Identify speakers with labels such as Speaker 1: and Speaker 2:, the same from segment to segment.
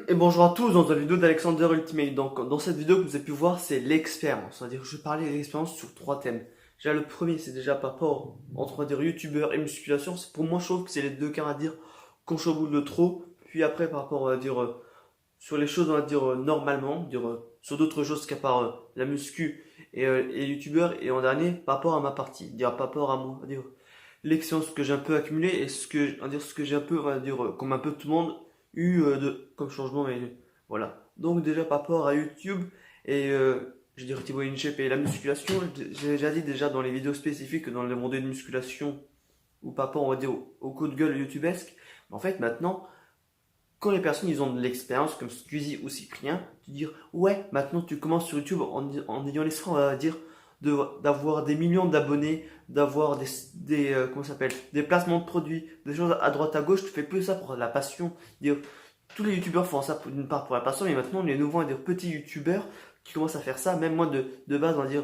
Speaker 1: Et bonjour à tous dans la vidéo d'Alexander Ultimate. Donc, dans cette vidéo que vous avez pu voir, c'est l'expérience. C'est-à-dire que je parlais de l'expérience sur 3 thèmes. Déjà, le premier, c'est déjà par rapport entre, on va dire, youtubeur et musculation. Pour moi, je trouve que c'est les deux cas, on va dire, qu'on chamboule de trop. Puis après, par rapport, on va dire, sur les choses, on va dire, normalement, dire, sur d'autres choses qu'à part la muscu et youtubeur. Et en dernier, par rapport à ma partie, dire, par rapport à moi, on va dire, l'expérience que j'ai un peu accumulée et on va dire, ce que j'ai un peu, on va dire, comme un peu tout le monde, comme changement, mais voilà. Donc déjà par rapport à YouTube et je dirais Thibaut InShape et la musculation, j'ai déjà dit déjà dans les vidéos spécifiques dans le monde de musculation ou par rapport on va dire au coup de gueule youtubesque. En fait maintenant, quand les personnes ils ont de l'expérience comme Squeezie ou Cyprien, tu dis ouais maintenant tu commences sur YouTube en ayant l'espoir on va dire d'avoir des millions d'abonnés, d'avoir comment ça s'appelle, des placements de produits, des choses à droite à gauche, tu fais plus ça pour la passion. Dire, tous les youtubeurs font ça d'une part pour la passion, mais maintenant les nouveaux on va dire, petits youtubeurs qui commencent à faire ça, même moi de base on va dire,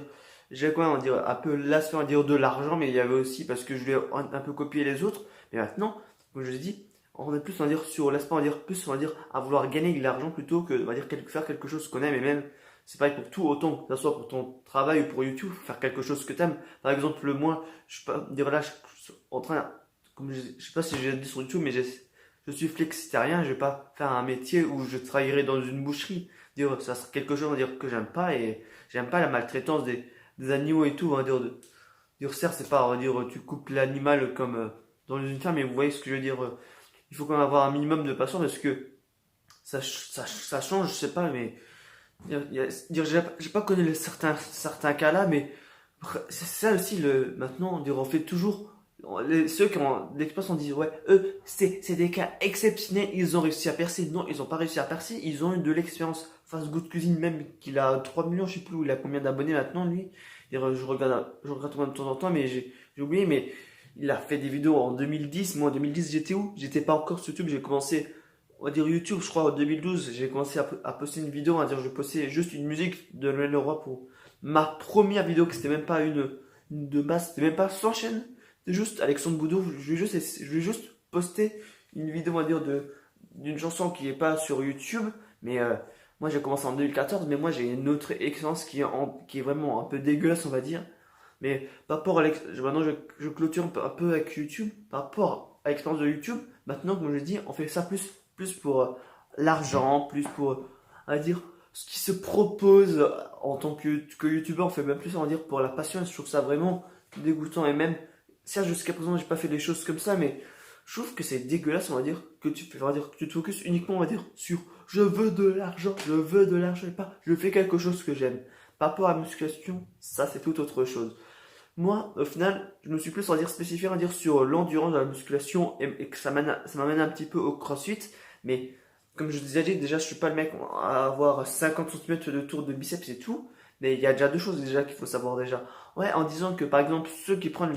Speaker 1: j'ai quand même on va dire, un peu l'aspect on va dire de l'argent, mais il y avait aussi parce que je voulais un peu copier les autres, mais maintenant, comme je l'ai dit, on est plus on va dire sur l'aspect on va dire plus on va dire à vouloir gagner de l'argent plutôt que on va dire faire quelque chose qu'on aime et même c'est pareil pour tout, autant que ce soit pour ton travail ou pour YouTube, faire quelque chose que tu aimes. Par exemple, moi, je sais pas, dire là, je suis en train, comme je sais pas si j'ai dit sur YouTube, mais je suis flexitarien, je vais pas faire un métier où je travaillerai dans une boucherie. Dire, ça serait quelque chose, on va dire, que j'aime pas et j'aime pas la maltraitance des animaux et tout. On va dire, certes, c'est pas, on va dire, tu coupes l'animal comme dans une ferme, mais vous voyez ce que je veux dire. Il faut quand même avoir un minimum de patience parce que ça change, je sais pas, mais j'ai pas connu certains cas là, mais c'est ça aussi maintenant, on fait toujours. Ceux qui ont de l'expérience, on dit ouais, eux, c'est des cas exceptionnels, ils ont réussi à percer. Non, ils ont pas réussi à percer, ils ont eu de l'expérience. Fast Good Cuisine, même qu'il a 3 millions, je sais plus où il a combien d'abonnés maintenant, lui. Je regarde de temps en temps, mais j'ai oublié, mais il a fait des vidéos en 2010. Moi, en 2010, j'étais où? J'étais pas encore sur YouTube, j'ai commencé on va dire YouTube, je crois, en 2012, j'ai commencé à poster une vidéo, on va dire, je postais juste une musique de Noël Leroy pour ma première vidéo, que c'était même pas une de base, c'était même pas sans chaîne, c'était juste Alexandre Boudou, je vais juste poster une vidéo, on va dire, d'une chanson qui est pas sur YouTube, mais moi j'ai commencé en 2014, mais moi j'ai une autre expérience qui est vraiment un peu dégueulasse, on va dire, mais par rapport à maintenant je clôture un peu avec YouTube, par rapport à l'expérience de YouTube, maintenant, comme je dis, on fait ça plus pour l'argent, plus pour, on va dire, ce qui se propose en tant que youtubeur, on fait même plus, on va dire, pour la passion. Je trouve ça vraiment dégoûtant. Et même, certes, jusqu'à présent, j'ai pas fait des choses comme ça, mais je trouve que c'est dégueulasse, on va dire, on va dire, que tu te focuses uniquement, on va dire, sur je veux de l'argent et pas, je fais quelque chose que j'aime. Par rapport à la musculation, ça, c'est tout autre chose. Moi, au final, je me suis plus, on va dire, spécifié, on va dire, sur l'endurance de la musculation et que ça m'amène un petit peu au crossfit. Mais, comme je disais déjà, je suis pas le mec à avoir 50 cm de tour de biceps et tout. Mais il y a déjà deux choses déjà qu'il faut savoir déjà. Ouais, en disant que par exemple, ceux qui prennent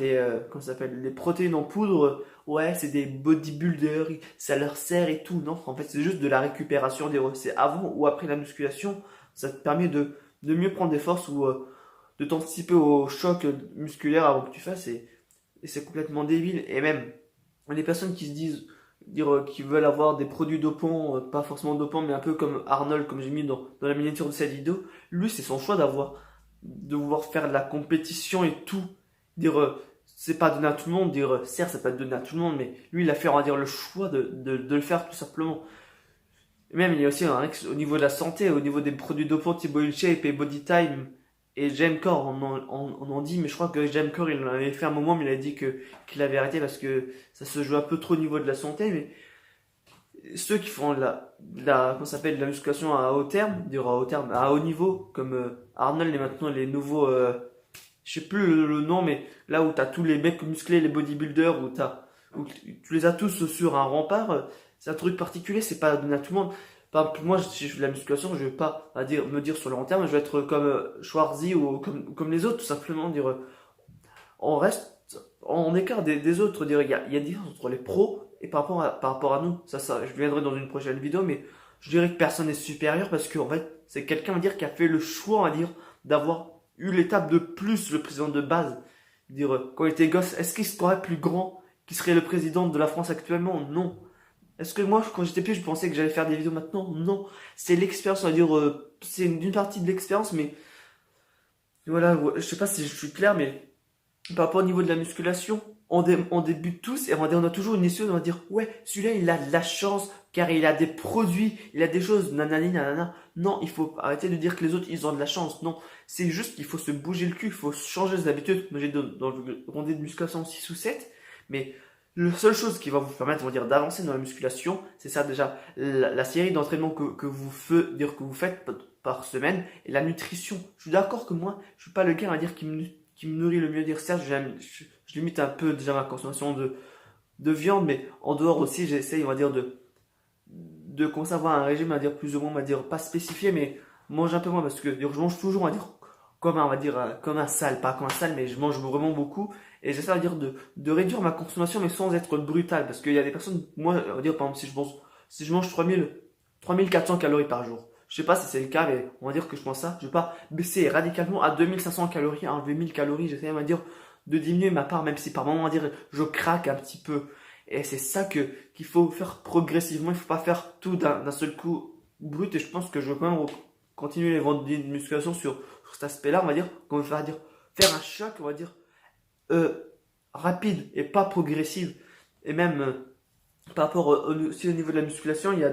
Speaker 1: comment ça s'appelle, les protéines en poudre, ouais, c'est des bodybuilders, ça leur sert et tout. Non, en fait, c'est juste de la récupération c'est avant ou après la musculation. Ça te permet de mieux prendre des forces ou de t'anticiper au choc musculaire avant que tu fasses et c'est complètement débile. Et même les personnes qui se disent qui veulent avoir des produits dopants, pas forcément dopants, mais un peu comme Arnold, comme j'ai mis dans la miniature de cette vidéo, lui c'est son choix de vouloir faire de la compétition et tout. C'est pas donné à tout le monde, certes c'est pas donné à tout le monde, mais lui il a fait on va dire le choix de le faire tout simplement. Et même il y a aussi un risque au niveau de la santé, au niveau des produits dopants type Body Shape et Body Time et Jamcore, on en dit, mais je crois que Jamcore il en avait fait un moment, mais il a dit qu'il avait arrêté parce que ça se joue un peu trop au niveau de la santé. Mais ceux qui font comment ça s'appelle, de la musculation à haut terme, à haut terme, à haut niveau, comme Arnold et maintenant les nouveaux, je sais plus le nom, mais là où t'as tous les mecs musclés, les bodybuilders, où tu les as tous sur un rempart, c'est un truc particulier, c'est pas donné à tout le monde. Par exemple, moi, si je fais de la musculation, je vais pas me dire sur le long terme, je vais être comme Schwarzy ou comme les autres, tout simplement. On reste en écart des autres. Il y a des différence entre les pros et par rapport à nous. Ça, je viendrai dans une prochaine vidéo, mais je dirais que personne n'est supérieur parce que, en fait, c'est quelqu'un, on va dire, qui a fait le choix, on va dire, d'avoir eu l'étape de plus, le président de base. Quand il était gosse, est-ce qu'il serait plus grand, qui serait le président de la France actuellement? Non. Est-ce que moi, quand j'étais petit, je pensais que j'allais faire des vidéos maintenant? Non. C'est l'expérience, on va dire, c'est une partie de l'expérience, mais voilà, ouais, je sais pas si je suis clair, mais par rapport au niveau de la musculation, on débute tous et on a toujours une issue, on va dire, ouais, celui-là, il a de la chance, car il a des produits, il a des choses, nanani, nanana. Non, il faut arrêter de dire que les autres, ils ont de la chance. Non, c'est juste qu'il faut se bouger le cul, il faut changer ses habitudes. Moi, j'ai dans le rondé de musculation 6 ou 7, mais la seule chose qui va vous permettre, on va dire, d'avancer dans la musculation, c'est ça déjà, la série d'entraînement que vous faites, dire que vous faites par semaine et la nutrition. Je suis d'accord que moi, je suis pas le gars, on va dire, qui me nourrit le mieux. Dire certes, je limite un peu déjà ma consommation de viande, mais en dehors aussi, j'essaye, on va dire, de commencer à avoir un régime, on va dire, plus ou moins, on va dire, pas spécifié, mais manger un peu moins parce que je mange toujours, on va dire, comme un, on va dire, comme un sale, pas comme un sale, mais je mange vraiment beaucoup et j'essaie, on va dire, de réduire ma consommation, mais sans être brutal parce qu'il y a des personnes, moi, on va dire, par exemple, si je mange 3400 calories par jour. Je sais pas si c'est le cas, mais on va dire que je pense ça. Je vais pas baisser radicalement à 2500 calories, à enlever 1000 calories. J'essaie, on va dire, de diminuer ma part, même si par moment, on va dire, je craque un petit peu. Et c'est ça qu'il faut faire progressivement. Il faut pas faire tout d'un seul coup brut. Et je pense que je vais quand même continuer les ventes de musculation sur cet aspect-là. On va dire qu'on va faire un choc, on va dire, rapide et pas progressive. Et même, par rapport aussi au niveau de la musculation, il y a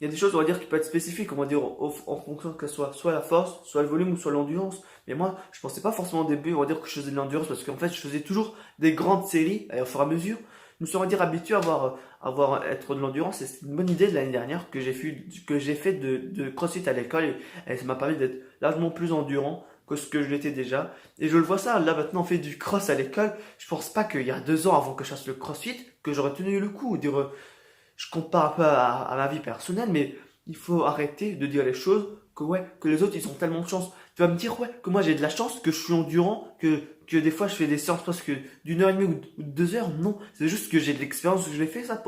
Speaker 1: des choses, on va dire, qui peuvent être spécifiques, on va dire, en fonction que ce soit la force, soit le volume ou soit l'endurance. Mais moi, je pensais pas forcément au début, on va dire, que je faisais de l'endurance parce qu'en fait, je faisais toujours des grandes séries et au fur et à mesure, je me suis, on va dire, habitué être de l'endurance et c'est une bonne idée de l'année dernière que j'ai fait de CrossFit à l'école et ça m'a permis d'être largement plus endurant que ce que je l'étais déjà. Et je le vois ça, là maintenant on fait du cross à l'école. Je pense pas qu'il y a 2 ans avant que je fasse le CrossFit, que j'aurais tenu le coup. Dire, je compare un peu à ma vie personnelle, mais il faut arrêter de dire les choses que ouais, que les autres ils ont tellement de chance. Tu vas me dire ouais, que moi j'ai de la chance, que je suis endurant, que des fois je fais des séances presque d'1 heure et demie ou de 2 heures. Non, c'est juste que j'ai de l'expérience, je l'ai fait ça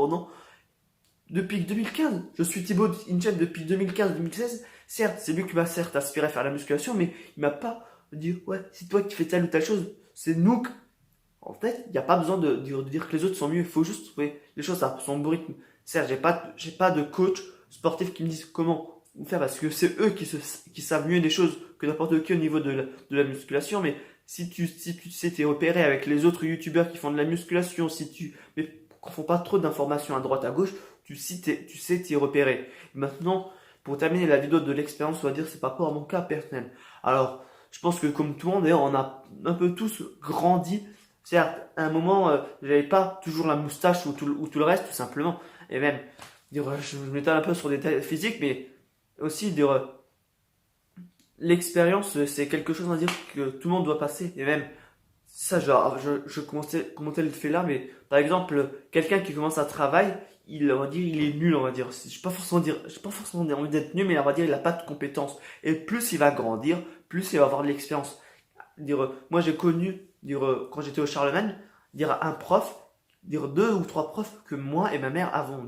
Speaker 1: depuis 2015. Je suis Thibaut Inchep depuis 2015-2016. Certes, c'est lui qui m'a certes aspiré à faire la musculation, mais il m'a pas dit ouais, c'est toi qui fais telle ou telle chose. C'est nous. En fait, il n'y a pas besoin de dire que les autres sont mieux. Il faut juste trouver les choses à son rythme. Certes, j'ai pas de coach sportif qui me dise comment faire parce que c'est eux qui savent mieux les choses que n'importe qui au niveau de la musculation. Mais si tu sais t'es repéré avec les autres youtubeurs qui font de la musculation, mais qu'on font pas trop d'informations à droite à gauche, tu sais t'y repérer. Maintenant, pour terminer la vidéo de l'expérience, on va dire c'est par rapport à mon cas personnel. Alors, je pense que comme tout le monde, d'ailleurs, on a un peu tous grandi. Certes, à un moment, j'avais pas toujours la moustache ou tout le reste, tout simplement. Et même, je m'étale un peu sur des détails physiques, mais aussi, l'expérience, c'est quelque chose à dire que tout le monde doit passer. Et même, ça, genre, je commentais le fait là, mais par exemple, quelqu'un qui commence à travailler, on va dire, il est nul, on va dire. J'ai pas forcément envie d'être nul, mais on va dire, il a pas de compétences. Et plus il va grandir, plus il va avoir de l'expérience. Moi j'ai connu, quand j'étais au Charlemagne, un prof, 2 ou 3 profs que moi et ma mère avons.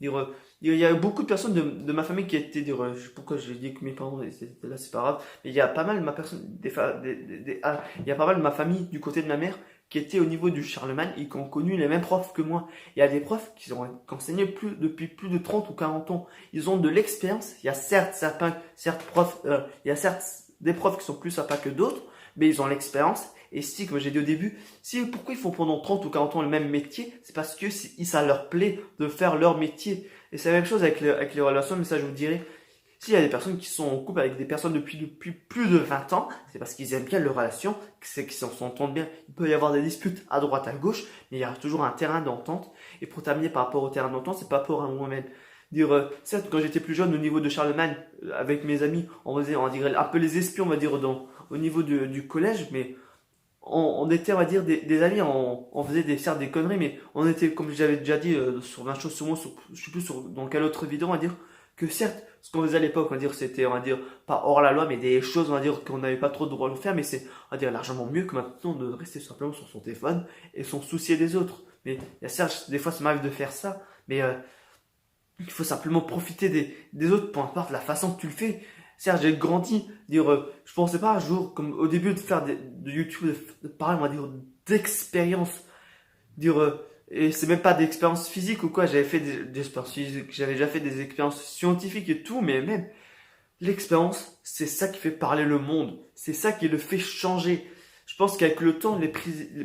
Speaker 1: Il y a beaucoup de personnes de ma famille qui étaient, je sais pas pourquoi j'ai dit que mes parents étaient là, c'est pas grave, mais il y a pas mal de ma personne, il y a pas mal de ma famille du côté de ma mère qui étaient au niveau du Charlemagne et qui ont connu les mêmes profs que moi. Il y a des profs qui ont enseigné depuis plus de 30 ou 40 ans. Ils ont de l'expérience. Il y a certes profs, il y a certes des profs qui sont plus sympas que d'autres, mais ils ont l'expérience. Et si, comme j'ai dit au début, pourquoi ils font pendant 30 ou 40 ans le même métier, c'est parce que ça leur plaît de faire leur métier. Et c'est la même chose avec les relations, mais ça je vous dirais, s'il y a des personnes qui sont en couple avec des personnes depuis plus de 20 ans, c'est parce qu'ils aiment bien leur relation, c'est qu'ils s'entendent bien. Il peut y avoir des disputes à droite, à gauche, mais il y a toujours un terrain d'entente. Et pour terminer par rapport au terrain d'entente, c'est par rapport à moi-même. Certes, quand j'étais plus jeune, au niveau de Charlemagne, avec mes amis, on dirait un peu les espions, on va dire, au niveau du collège, mais on était, on va dire, des amis, on faisait certes des conneries, mais on était, comme j'avais déjà dit, sur 20 choses sur moi, je sais plus dans quelle autre vidéo, on va dire, que certes, ce qu'on faisait à l'époque, on va dire, c'était, on va dire, pas hors la loi, mais des choses, on va dire, qu'on n'avait pas trop de droit de faire, mais c'est, on va dire, largement mieux que maintenant de rester simplement sur son téléphone et s'en soucier des autres. Mais, il y a certes, des fois, ça m'arrive de faire ça, mais, il faut simplement profiter des autres, peu importe la façon que tu le fais. Certes, j'ai grandi, je pensais pas un jour, comme au début de faire de YouTube, de parler, on va dire, d'expérience, Et c'est même pas d'expérience physique ou quoi, j'avais fait des expériences physiques, j'avais déjà fait des expériences scientifiques et tout, mais même l'expérience, c'est ça qui fait parler le monde, c'est ça qui le fait changer. Je pense qu'avec le temps,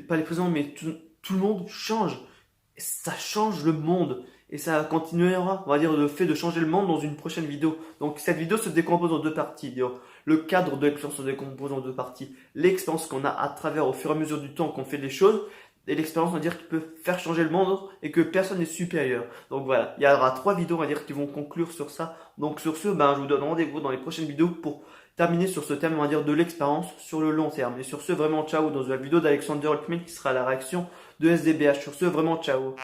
Speaker 1: pas les présidents, mais tout le monde change. Et ça change le monde. Et ça continuera, on va dire, le fait de changer le monde dans une prochaine vidéo. Donc cette vidéo se décompose en deux parties. D'ailleurs, le cadre de l'expérience se décompose en deux parties. L'expérience qu'on a à travers au fur et à mesure du temps qu'on fait des choses. Et l'expérience, on va dire, qui peut faire changer le monde et que personne n'est supérieur. Donc voilà, il y aura trois vidéos, on va dire, qui vont conclure sur ça. Donc sur ce, ben, je vous donne rendez-vous dans les prochaines vidéos pour terminer sur ce thème, on va dire, de l'expérience sur le long terme. Et sur ce, vraiment, ciao, dans la vidéo d'Alexander Hulkman qui sera la réaction de SDBH. Sur ce, vraiment, ciao.